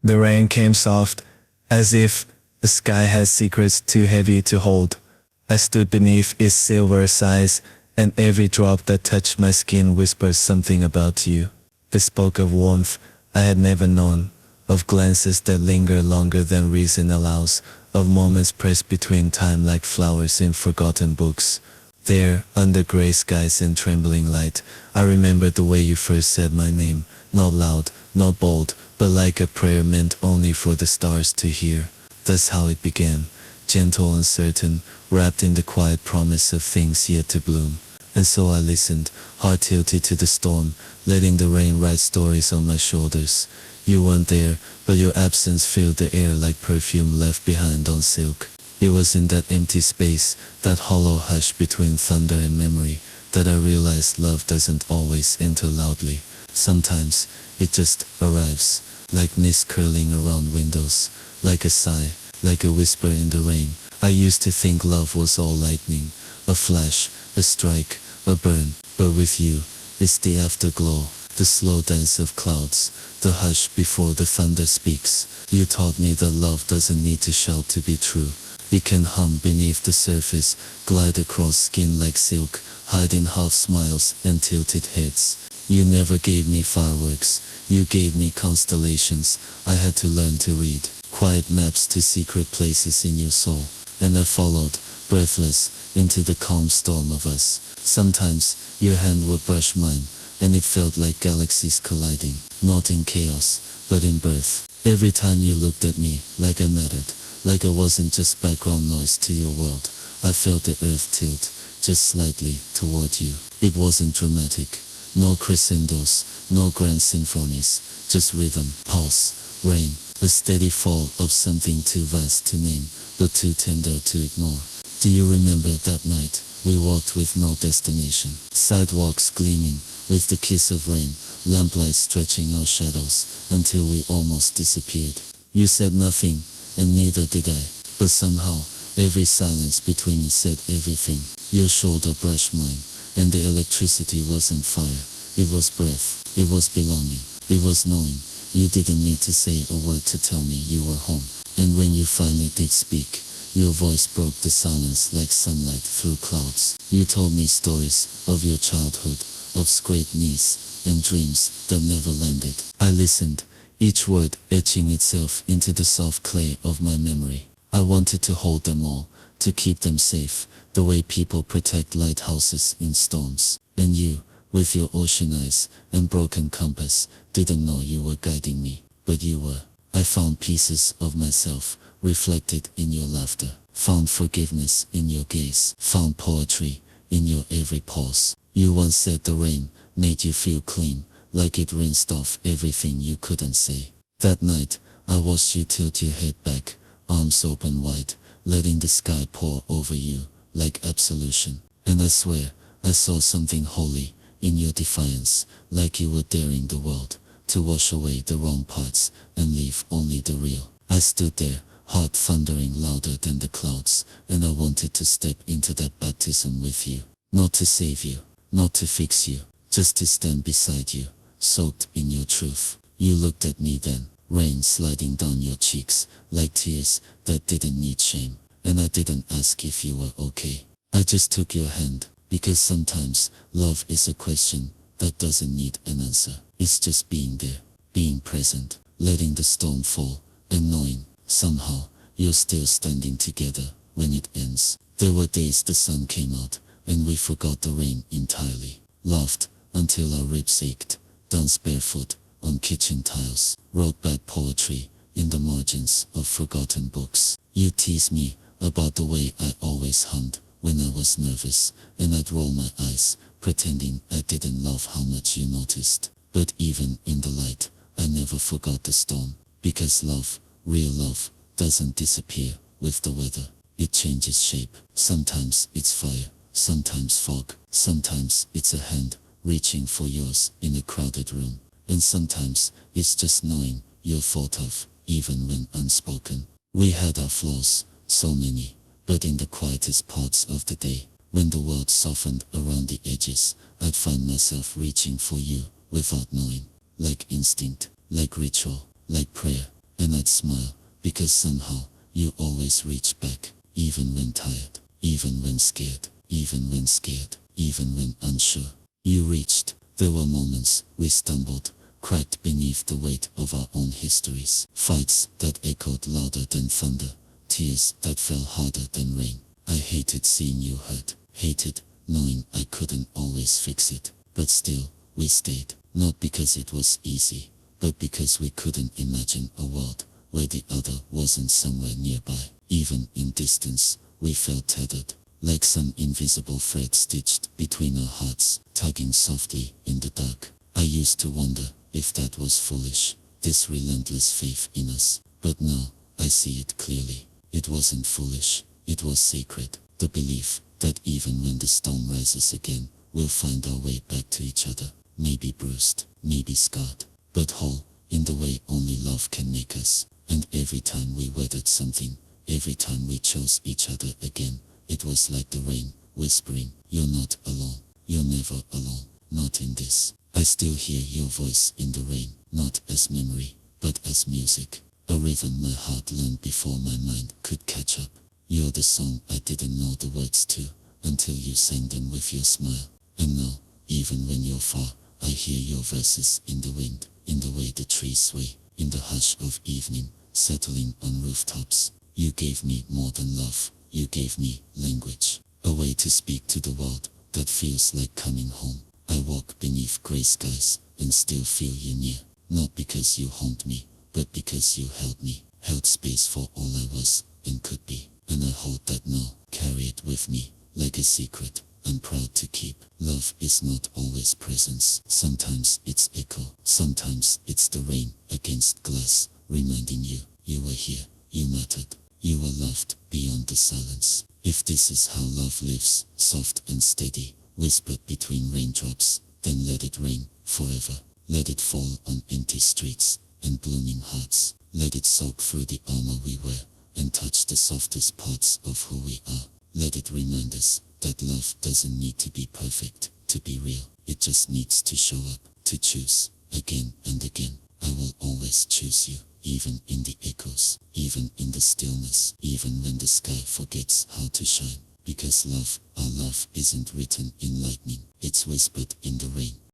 The rain came soft, as if the sky had secrets too heavy to hold. I stood beneath its silver sighs, and every drop that touched my skin whispered something about you. It spoke of warmth I had never known, of glances that linger longer than reason allows, of moments pressed between time like flowers in forgotten books. There, under grey skies and trembling light, I remembered the way you first said my name, not loud, not bold, but like a prayer meant only for the stars to hear. That's how it began, gentle and certain, wrapped in the quiet promise of things yet to bloom. And so I listened, heart tilted to the storm, letting the rain write stories on my shoulders. You weren't there, but your absence filled the air like perfume left behind on silk. It was in that empty space, that hollow hush between thunder and memory, that I realized love doesn't always enter loudly. Sometimes, it just arrives, like mist curling around windows, like a sigh, like a whisper in the rain. I used to think love was all lightning, a flash, a strike, a burn, but with you, it's the afterglow, the slow dance of clouds, the hush before the thunder speaks. You taught me that love doesn't need to shout to be true. It can hum beneath the surface, glide across skin like silk, hide in half smiles and tilted heads. You never gave me fireworks, you gave me constellations. I had to learn to read, quiet maps to secret places in your soul. And I followed, breathless, into the calm storm of us. Sometimes, your hand would brush mine, and it felt like galaxies colliding, not in chaos, but in birth. Every time you looked at me, like I mattered, like I wasn't just background noise to your world. I felt the earth tilt, just slightly, toward you. It wasn't dramatic, no crescendos, no grand symphonies, just rhythm, pulse, rain, a steady fall of something too vast to name, but too tender to ignore. Do you remember that night? We walked with no destination, sidewalks gleaming, with the kiss of rain, lamplight stretching our shadows, until we almost disappeared. You said nothing, and neither did I, but somehow, every silence between us said everything. Your shoulder brushed mine, and the electricity wasn't fire, it was breath, it was belonging, it was knowing. You didn't need to say a word to tell me you were home, and when you finally did speak, your voice broke the silence like sunlight through clouds. You told me stories of your childhood, of scraped knees, and dreams that never landed. I listened, each word etching itself into the soft clay of my memory. I wanted to hold them all, to keep them safe, the way people protect lighthouses in storms. And you, with your ocean eyes and broken compass, didn't know you were guiding me, but you were. I found pieces of myself, reflected in your laughter, found forgiveness in your gaze, found poetry in your every pause. You once said the rain made you feel clean, like it rinsed off everything you couldn't say. That night, I watched you tilt your head back, arms open wide, letting the sky pour over you, like absolution. And I swear, I saw something holy in your defiance, like you were daring the world to wash away the wrong parts and leave only the real. I stood there, heart thundering louder than the clouds, and I wanted to step into that baptism with you. Not to save you, not to fix you, just to stand beside you, soaked in your truth. You looked at me then, rain sliding down your cheeks, like tears that didn't need shame. And I didn't ask if you were okay. I just took your hand, because sometimes, love is a question that doesn't need an answer. It's just being there, being present, letting the storm fall, and knowing, somehow, you're still standing together when it ends. There were days the sun came out, and we forgot the rain entirely. Laughed until our ribs ached, danced barefoot on kitchen tiles, wrote bad poetry in the margins of forgotten books. You teased me about the way I always hummed when I was nervous, and I'd roll my eyes, pretending I didn't love how much you noticed. But even in the light, I never forgot the storm, because love, real love, doesn't disappear with the weather. It changes shape. Sometimes it's fire, sometimes fog, sometimes it's a hand reaching for yours in a crowded room, and sometimes it's just knowing you're thought of, even when unspoken. We had our flaws, so many, but in the quietest parts of the day, when the world softened around the edges, I'd find myself reaching for you without knowing, like instinct, like ritual, like prayer. I'd smile, because somehow, you always reach back, even when tired, even when scared, even when scared, even when unsure. You reached. There were moments we stumbled, cracked beneath the weight of our own histories. Fights that echoed louder than thunder, tears that fell harder than rain. I hated seeing you hurt, hated knowing I couldn't always fix it. But still, we stayed, not because it was easy, but because we couldn't imagine a world where the other wasn't somewhere nearby. Even in distance, we felt tethered, like some invisible thread stitched between our hearts, tugging softly in the dark. I used to wonder if that was foolish, this relentless faith in us. But now, I see it clearly. It wasn't foolish, it was sacred. The belief that even when the storm rises again, we'll find our way back to each other. Maybe bruised, maybe scarred, but whole, in the way only love can make us. And every time we weathered something, every time we chose each other again, it was like the rain, whispering, "You're not alone, you're never alone, not in this." I still hear your voice in the rain, not as memory, but as music. A rhythm my heart learned before my mind could catch up. You're the song I didn't know the words to, until you sang them with your smile. And now, even when you're far, I hear your verses in the wind, in the way the trees sway, in the hush of evening, settling on rooftops. You gave me more than love, you gave me language, a way to speak to the world that feels like coming home. I walk beneath gray skies and still feel you near, not because you homed me, but because you held me, held space for all I was and could be. And I hold that now, carry it with me, like a secret I'm proud to keep. Love is not always presence, sometimes it's echo, sometimes it's the rain against glass, reminding you, you were here, you mattered, you were loved beyond the silence. If this is how love lives, soft and steady, whispered between raindrops, then let it rain forever. Let it fall on empty streets and blooming hearts. Let it soak through the armor we wear and touch the softest parts of who we are. Let it remind us that love doesn't need to be perfect to be real. It just needs to show up, to choose, again and again. I will always choose you, even in the echoes, even in the stillness, even when the sky forgets how to shine. Because love, our love, isn't written in lightning, it's whispered in the rain.